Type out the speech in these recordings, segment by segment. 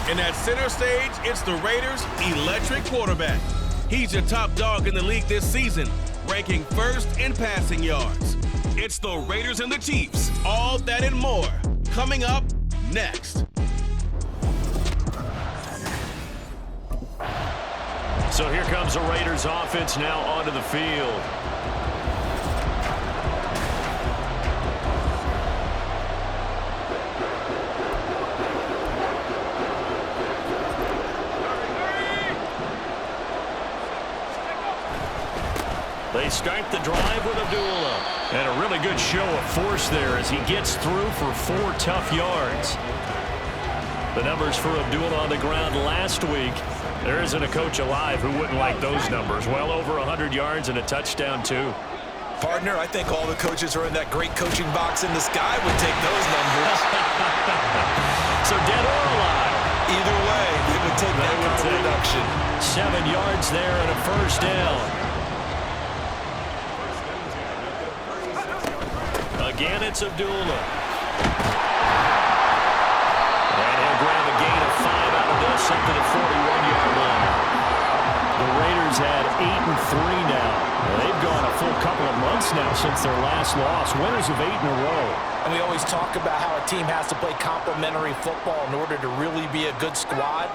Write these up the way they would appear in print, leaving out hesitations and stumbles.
And at center stage, it's the Raiders' electric quarterback. He's your top dog in the league this season, ranking first in passing yards. It's the Raiders and the Chiefs, all that and more, coming up next. So here comes the Raiders offense now onto the field. They start the drive with Abdullah. And a really good show of force there as he gets through for 4 tough yards. The numbers for Abdullah on the ground last week. There isn't a coach alive who wouldn't like those numbers. Well over 100 yards and a touchdown, too. Partner, I think all the coaches who are in that great coaching box in the sky would take those numbers. So dead or alive? Either way, they would take that kind of production. 7 yards there and a first down. Again, it's Abdullah. And he'll grab a gain of 5 out of this up to the 41-yard line. The Raiders had 8-3 now. They've gone a full couple of months now since their last loss. Winners of 8 in a row. And we always talk about how a team has to play complementary football in order to really be a good squad.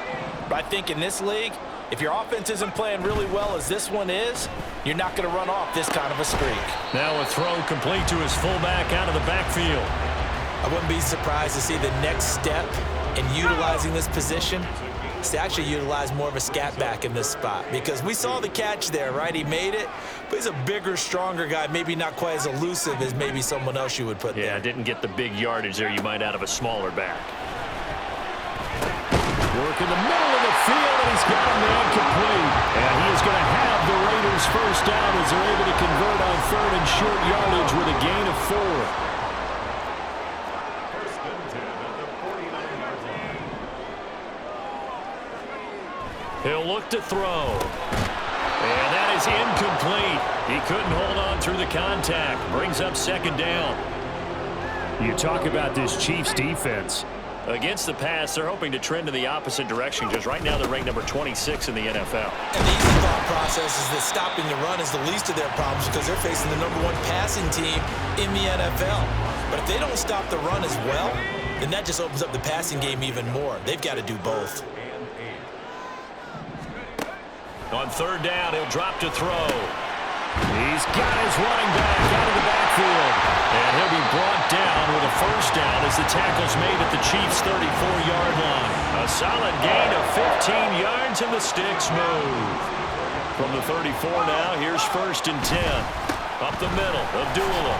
But I think in this league, if your offense isn't playing really well as this one is, you're not going to run off this kind of a streak. Now a throw complete to his fullback out of the backfield. I wouldn't be surprised to see the next step in utilizing this position is to actually utilize more of a scat back in this spot. Because we saw the catch there, right? He made it, but he's a bigger, stronger guy, maybe not quite as elusive as maybe someone else you would put there. Yeah, didn't get the big yardage there you might out of a smaller back. Work in the middle of the field, and he's got a man complete. And he is going to have the Raiders first down as they're able to convert on 3rd and short yardage with a gain of 4. He'll look to throw. And that is incomplete. He couldn't hold on through the contact. Brings up 2nd down. You talk about this Chiefs defense. Against the pass, they're hoping to trend in the opposite direction because right now they're ranked number 26 in the NFL. And the easy thought process is that stopping the run is the least of their problems because they're facing the #1 passing team in the NFL. But if they don't stop the run as well, then that just opens up the passing game even more. They've got to do both. On 3rd down, he'll drop to throw. He's got his running back out of the backfield. And he'll be brought down with a first down as the tackle's made at the Chiefs' 34-yard line. A solid gain of 15 yards and the sticks move. From the 34 now, here's 1st and 10. Up the middle, Abdullah.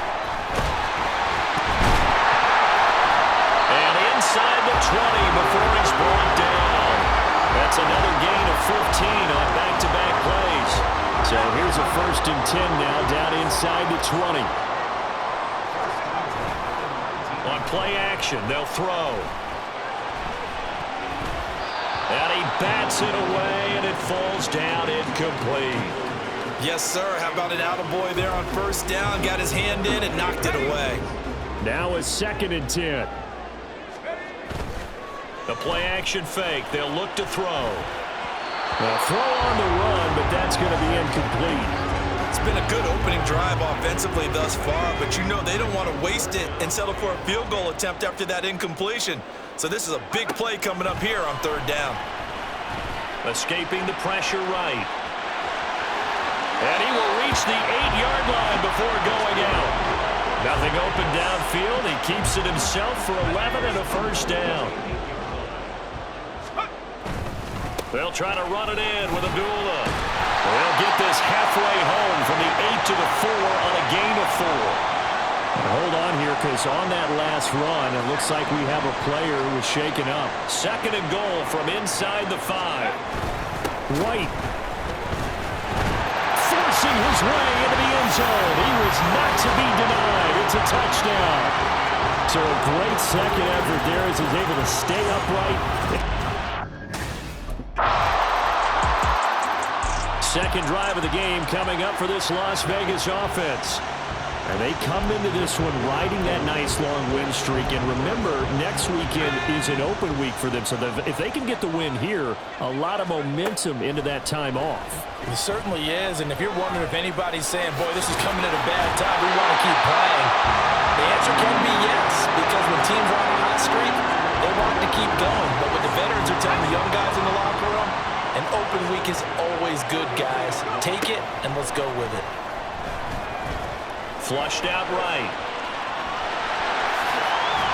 And inside the 20 before he's brought down. That's another gain of 15 on back-to-back plays. So here's a 1st and 10 now down inside the 20. On play action, they'll throw. And he bats it away, and it falls down incomplete. Yes, sir. How about an attaboy there on 1st down? Got his hand in and knocked it away. Now a 2nd and 10. The play action fake. They'll look to throw. A throw on the run, but that's going to be incomplete. It's been a good opening drive offensively thus far, but you know they don't want to waste it and settle for a field goal attempt after that incompletion. So this is a big play coming up here on 3rd down. Escaping the pressure right. And he will reach the 8-yard line before going out. Nothing open downfield. He keeps it himself for 11 and a first down. They'll try to run it in with Abdullah. They'll get this halfway home from the 8 to the 4 on a gain of 4. Hold on here, because on that last run, it looks like we have a player who was shaken up. 2nd and goal from inside the 5. White forcing his way into the end zone. He was not to be denied. It's a touchdown. So a great second effort there as he's able to stay upright. Second drive of the game coming up for this Las Vegas offense. And they come into this one riding that nice long win streak. And remember, next weekend is an open week for them. So if they can get the win here, a lot of momentum into that time off. It certainly is. And if you're wondering if anybody's saying, boy, this is coming at a bad time, we want to keep playing, the answer can be yes. Because when teams are on a hot streak, they want to keep going. But what the veterans are telling the young guys in the locker room, an open week is always good, guys. Take it and let's go with it. Flushed out right.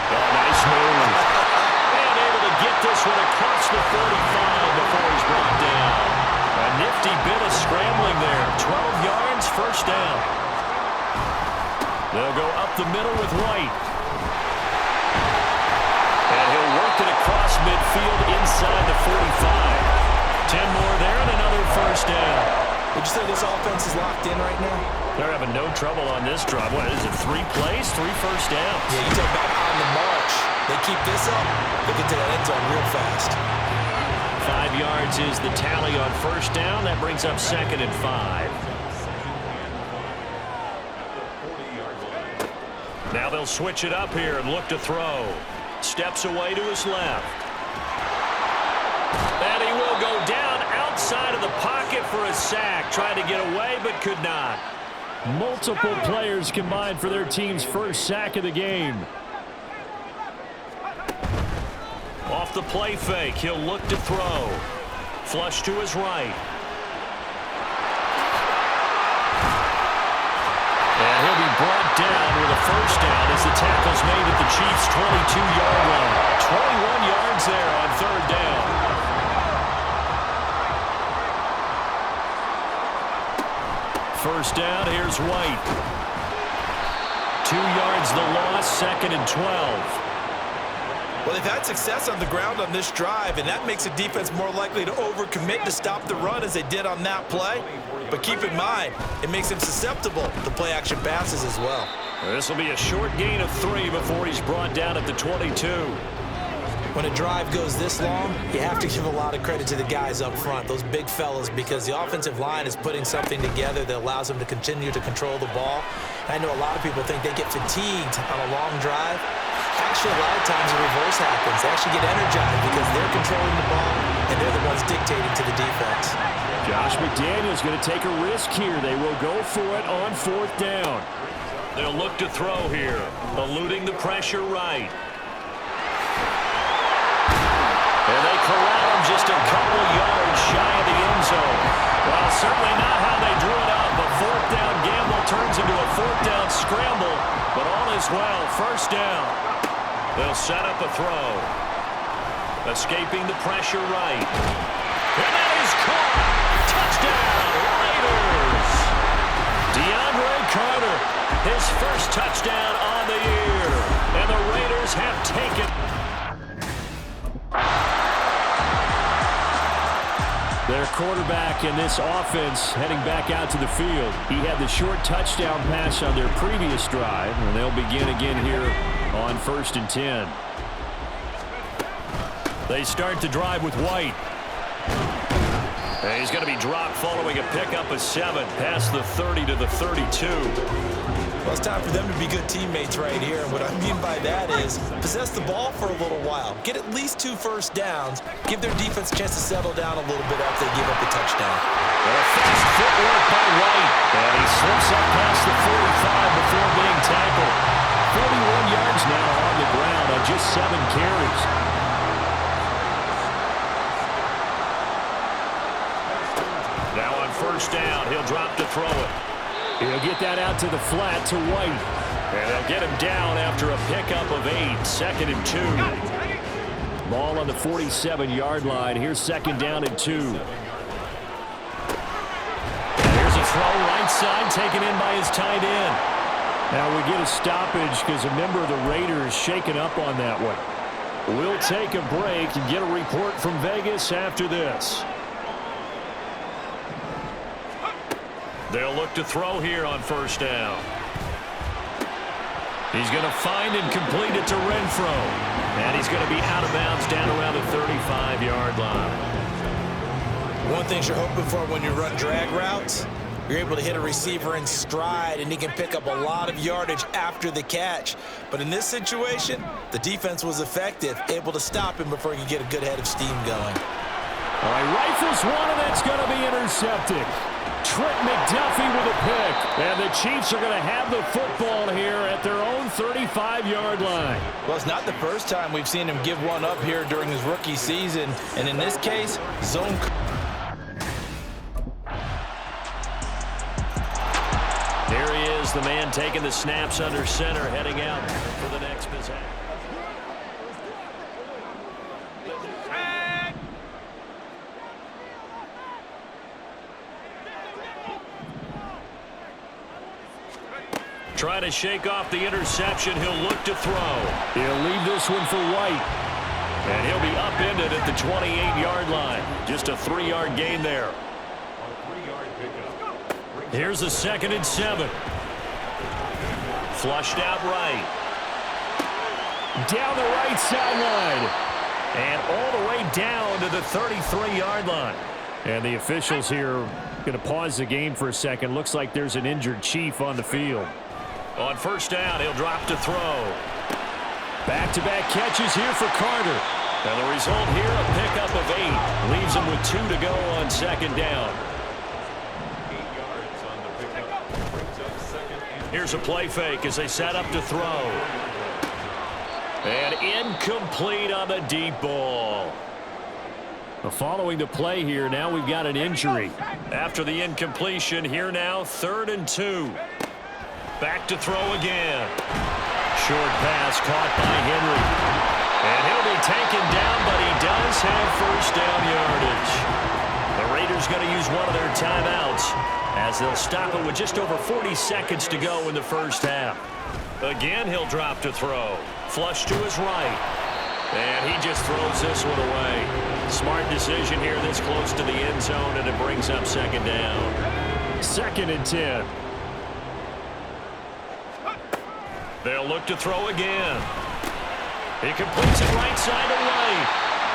Oh, nice move. And able to get this one across the 35 before he's brought down. A nifty bit of scrambling there. 12 yards, first down. They'll go up the middle with White. And he'll work it across midfield inside the 45. 10 more there and another first down. Would you say this offense is locked in right now? They're having no trouble on this drive. What is it, 3 plays, 3 first downs? Yeah, you talk about on the march. They keep this up, they get to that end zone real fast. 5 yards is the tally on first down. That brings up 2nd and 5. Now they'll switch it up here and look to throw. Steps away to his left. And he will go down outside of the pocket for a sack. Tried to get away, but could not. Multiple players combined for their team's first sack of the game. Off the play fake, he'll look to throw. Flush to his right. And he'll be brought down with a first down as the tackle's made at the Chiefs' 22-yard line. 21 yards there on third down. First down, here's White. 2 yards the loss, 2nd and 12. Well, they've had success on the ground on this drive, and that makes the defense more likely to overcommit to stop the run as they did on that play. But keep in mind, it makes them susceptible to play-action passes as well. This will be a short gain of 3 before he's brought down at the 22. When a drive goes this long, you have to give a lot of credit to the guys up front, those big fellas, because the offensive line is putting something together that allows them to continue to control the ball. And I know a lot of people think they get fatigued on a long drive. Actually, a lot of times the reverse happens. They actually get energized because they're controlling the ball, and they're the ones dictating to the defense. Josh McDaniels going to take a risk here. They will go for it on 4th down. They'll look to throw here, eluding the pressure right. And they corral him just a couple yards shy of the end zone. Well, certainly not how they drew it up. The 4th down gamble turns into a 4th down scramble, but all is well. First down. They'll set up a throw. Escaping the pressure right. And that is caught. Touchdown, Raiders. DeAndre Carter, his first touchdown on the year. And the Raiders have taken. Their quarterback in this offense heading back out to the field. He had the short touchdown pass on their previous drive, and they'll begin again here on 1st and 10. They start the drive with White. And he's going to be dropped following a pickup of 7 past the 30 to the 32. Well, it's time for them to be good teammates right here. And what I mean by that is possess the ball for a little while. Get at least 2 first downs. Give their defense a chance to settle down a little bit after they give up the touchdown. And a fast footwork by White. And he slips up past the 45 before being tackled. 41 yards now on the ground on just 7 carries. Now on first down, he'll drop to throw it. He'll get that out to the flat to White. And they'll get him down after a pickup of 8. 2nd and 2. Ball on the 47-yard line. Here's 2nd down and 2. And here's a throw right side taken in by his tight end. Now we get a stoppage because a member of the Raiders shaken up on that one. We'll take a break and get a report from Vegas after this. They'll look to throw here on first down. He's going to find and complete it to Renfro. And he's going to be out of bounds down around the 35-yard line. One thing you're hoping for when you run drag routes, You're able to hit a receiver in stride, and he can pick up a lot of yardage after the catch. But in this situation, the defense was effective, able to stop him before he could get a good head of steam going. All right, rifles one, and that's going to be intercepted. Trent McDuffie with a pick. And the Chiefs are going to have the football here at their own 35-yard line. Well, it's not the first time we've seen him give one up here during his rookie season. And in this case, zone. There he is, the man taking the snaps under center, heading out for the next possession. Trying to shake off the interception. He'll look to throw. He'll leave this one for White. And he'll be upended at the 28-yard line. Just a 3-yard gain there. Here's a 2nd and 7. Flushed out right. Down the right sideline. And all the way down to the 33-yard line. And the officials here going to pause the game for a second. Looks like there's an injured Chief on the field. On 1st down, he'll drop to throw. Back-to-back catches here for Carter. And the result here, a pickup of 8. Leaves him with 2 to go on 2nd down. Here's a play fake as they set up to throw. And incomplete on the deep ball. Following the play here, now we've got an injury. After the incompletion, here now, 3rd and 2. Back to throw again. Short pass caught by Henry. And he'll be taken down, but he does have 1st down yardage. The Raiders going to use one of their timeouts as they'll stop it with just over 40 seconds to go in the 1st half. Again, he'll drop to throw. Flush to his right. And he just throws this one away. Smart decision here this close to the end zone, and it brings up 2nd down. 2nd and 10. They'll look to throw again. He completes it right side to right.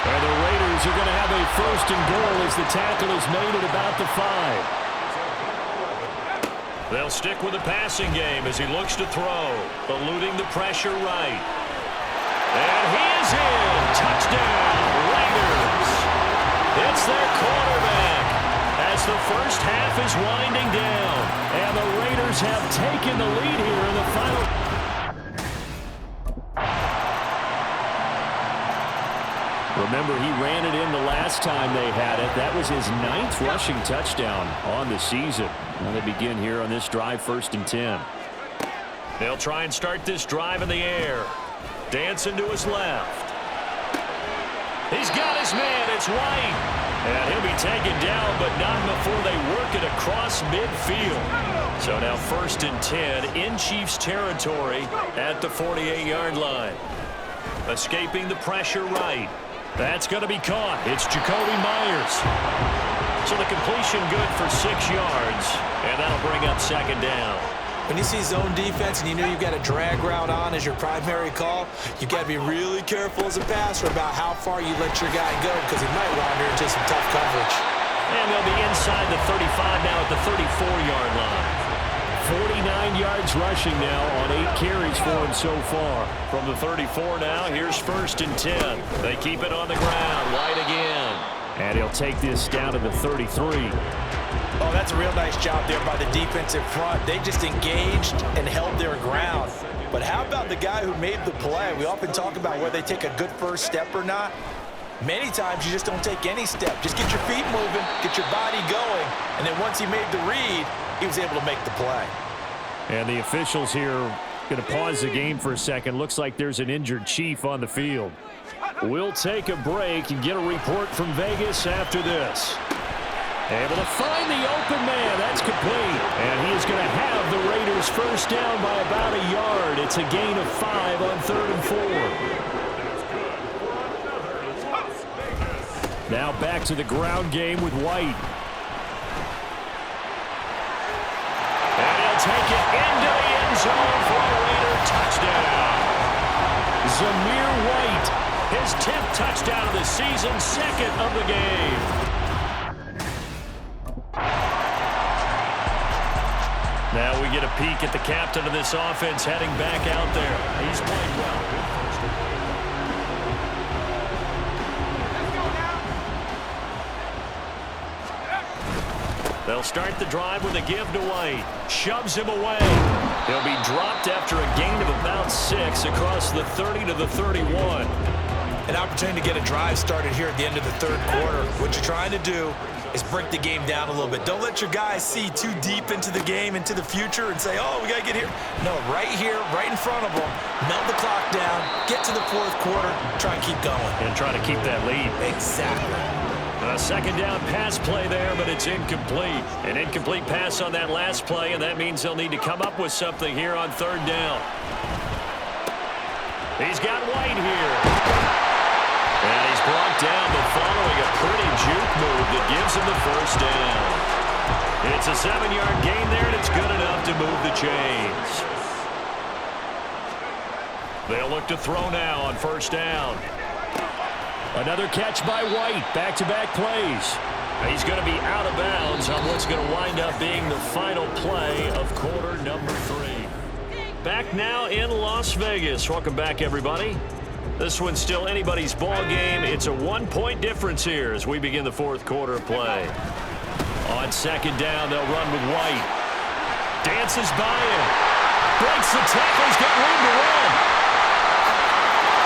And the Raiders are going to have a 1st and goal as the tackle is made at about the 5. They'll stick with the passing game as he looks to throw, eluding the pressure right. And he is in. Touchdown, Raiders. It's their quarterback as the 1st half is winding down. And the Raiders have taken the lead here in the final. Remember, he ran it in the last time they had it. That was his 9th rushing touchdown on the season. Now they begin here on this drive, 1st and 10. They'll try and start this drive in the air. Dancing to his left. He's got his man. It's White. And he'll be taken down, but not before they work it across midfield. So now 1st and 10 in Chiefs territory at the 48-yard line. Escaping the pressure right. That's going to be caught. It's Jacoby Myers. So the completion good for 6 yards, and that'll bring up 2nd down. When you see zone defense and you know you've got a drag route on as your primary call, you've got to be really careful as a passer about how far you let your guy go because he might wander into some tough coverage. And they'll be inside the 35 now at the 34-yard line. 49 yards rushing now on 8 carries for him so far. From the 34 now, here's 1st and 10. They keep it on the ground. White again. And he'll take this down to the 33. Oh, that's a real nice job there by the defensive front. They just engaged and held their ground. But how about the guy who made the play? We often talk about whether they take a good first step or not. Many times you just don't take any step. Just get your feet moving, get your body going, and then once he made the read, he was able to make the play. And the officials here going to pause the game for a second. Looks like there's an injured Chief on the field. We'll take a break and get a report from Vegas after this. Able to find the open man. That's complete. And he is going to have the Raiders 1st down by about a yard. It's a gain of 5 on 3rd and 4. Now back to the ground game with White. And he'll take it into the end zone for a Raider touchdown. Zamir White, his 10th touchdown of the season, 2nd of the game. get a peek at the captain of this offense heading back out there. He's played well. They'll start the drive with a give to White. Shoves him away. He'll be dropped after a gain of about 6 across the 30 to the 31. An opportunity to get a drive started here at the end of the third quarter. What you're trying to do is break the game down a little bit. Don't let your guys see too deep into the game, into the future, and say, oh, we got to get here. No, right here, right in front of them, melt the clock down, get to the fourth quarter, try and keep going. And try to keep that lead. Exactly. A second down pass play there, but it's incomplete. An incomplete pass on that last play, and that means they'll need to come up with something here on third down. He's got White here. And he's brought down, but following a pretty juke move that gives him the first down. It's a 7-yard gain there, and it's good enough to move the chains. They'll look to throw now on first down. Another catch by White. Back-to-back plays. He's going to be out of bounds on what's going to wind up being the final play of quarter number 3. Back now in Las Vegas. Welcome back, everybody. This one's still anybody's ball game. It's a 1-point difference here as we begin the fourth quarter of play. On second down, they'll run with White. Dances by him. Breaks the tackle. He's got room to run.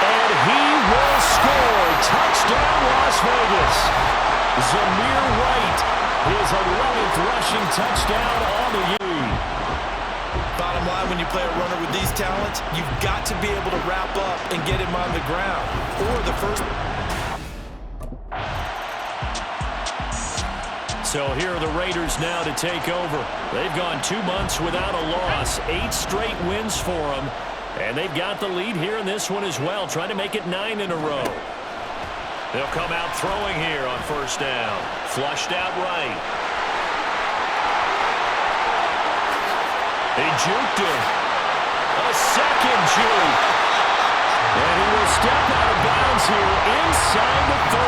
And he will score. Touchdown, Las Vegas. Zamir White, his 11th rushing touchdown on the year. Bottom line, when you play a runner with these talents, you've got to be able to wrap up and get him on the ground. Or the first. So here are the Raiders now to take over. They've gone 2 months without a loss, 8 straight wins for them. And they've got the lead here in this one as well, trying to make it 9 in a row. They'll come out throwing here on first down. Flushed out right. They juked him. A second juke. And he will step out of bounds here inside the 30.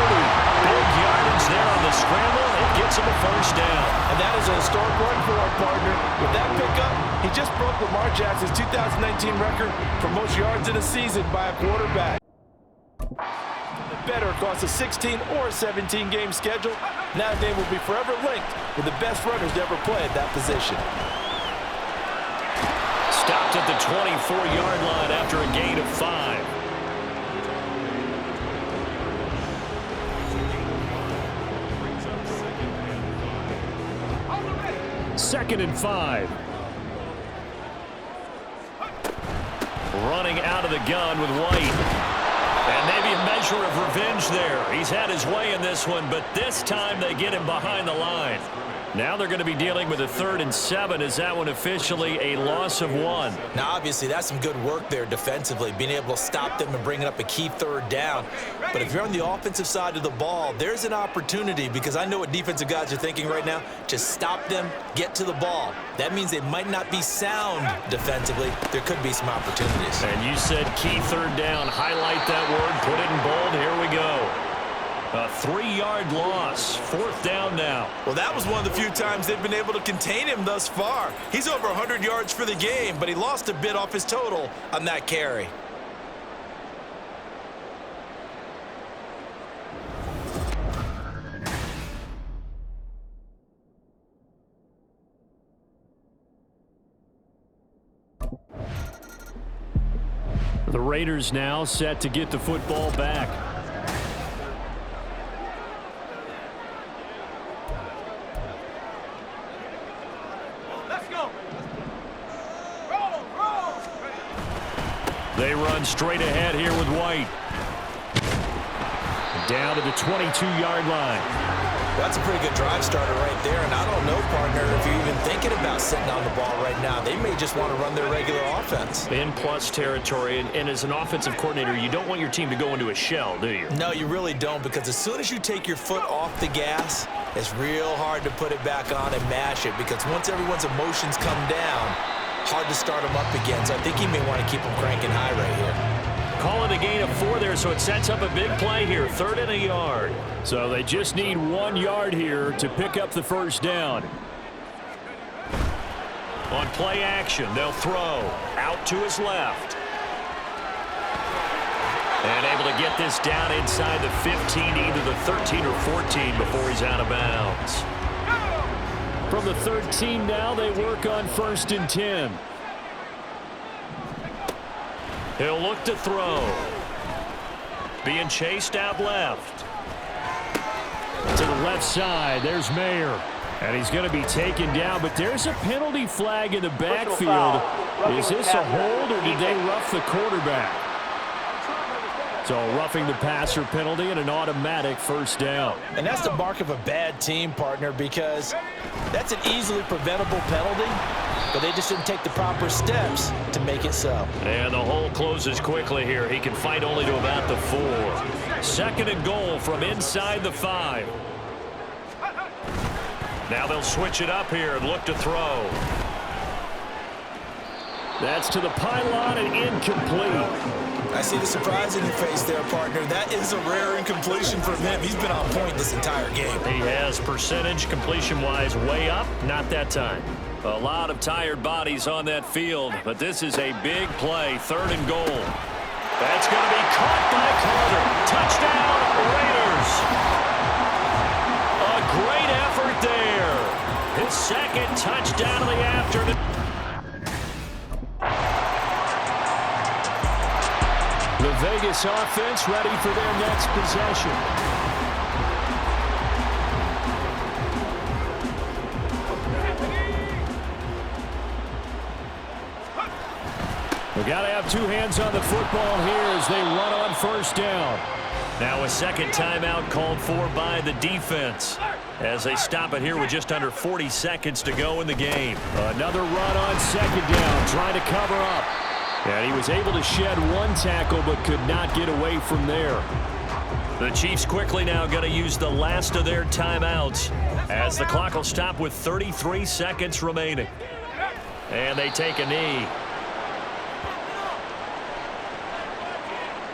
Big yardage there on the scramble. It gets him a first down. And that is a historic run for our partner. With that pickup, he just broke Lamar Jackson's 2019 record for most yards in a season by a quarterback. Better across a 16 or 17-game schedule. Now they will be forever linked with the best runners to ever play at that position. Stopped at the 24-yard line after a gain of 5. Second and 5. Running out of the gun with White. And maybe a measure of revenge there. He's had his way in this one, but this time they get him behind the line. Now they're going to be dealing with a 3rd and 7. Is that one officially a loss of 1? Now, obviously, that's some good work there defensively, being able to stop them and bringing up a key 3rd down. But if you're on the offensive side of the ball, there's an opportunity, because I know what defensive guys are thinking right now. Just stop them, get to the ball. That means they might not be sound defensively. There could be some opportunities. And you said key 3rd down. Highlight that word. Put it in bold. Here we go. A 3-yard loss. 4th down now. Well, that was one of the few times they've been able to contain him thus far. He's over 100 yards for the game, but he lost a bit off his total on that carry. The Raiders now set to get the football back. They run straight ahead here with White. Down to the 22-yard line. Well, that's a pretty good drive starter right there, and I don't know, partner, if you're even thinking about sitting on the ball right now. They may just want to run their regular offense. In plus territory, and as an offensive coordinator, you don't want your team to go into a shell, do you? No, you really don't, because as soon as you take your foot off the gas, it's real hard to put it back on and mash it, because once everyone's emotions come down, hard to start them up again. So I think he may want to keep them cranking high right here. Call it a gain of 4 there, so it sets up a big play here, 3rd and a yard. So they just need 1 yard here to pick up the first down. On play action, they'll throw out to his left. And able to get this down inside the 15, either the 13 or 14 before he's out of bounds. From the 13 now, they work on 1st and 10. He'll look to throw. Being chased out left. To the left side, there's Mayer. And he's going to be taken down, but there's a penalty flag in the backfield. Is this a hold, or did they rough the quarterback? So roughing the passer penalty and an automatic 1st down. And that's the mark of a bad team, partner, because that's an easily preventable penalty, but they just didn't take the proper steps to make it so. And the hole closes quickly here. He can fight only to about the 4. 2nd and goal from inside the 5. Now they'll switch it up here and look to throw. That's to the pylon and incomplete. I see the surprise in your face there, partner. That is a rare incompletion from him. He's been on point this entire game. He has percentage completion-wise way up. Not that time. A lot of tired bodies on that field, but this is a big play. 3rd and goal. That's going to be caught by Carter. Touchdown, Raiders. A great effort there. His 2nd touchdown of the afternoon. The Vegas offense ready for their next possession. We got to have 2 hands on the football here as they run on 1st down. Now a 2nd timeout called for by the defense as they stop it here with just under 40 seconds to go in the game. Another run on 2nd down, trying to cover up. And he was able to shed 1 tackle but could not get away from there. The Chiefs quickly now going to use the last of their timeouts as the clock will stop with 33 seconds remaining. And they take a knee.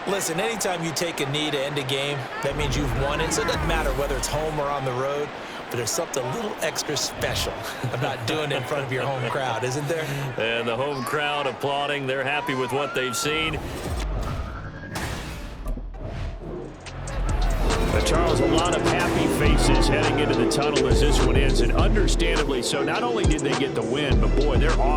Listen, anytime you take a knee to end a game, that means you've won it. So it doesn't matter whether it's home or on the road, but there's something a little extra special about doing it in front of your home crowd, isn't there? And the home crowd applauding. They're happy with what they've seen. Charles, a lot of happy faces heading into the tunnel as this one ends, and understandably so. Not only did they get the win, but boy, they're off.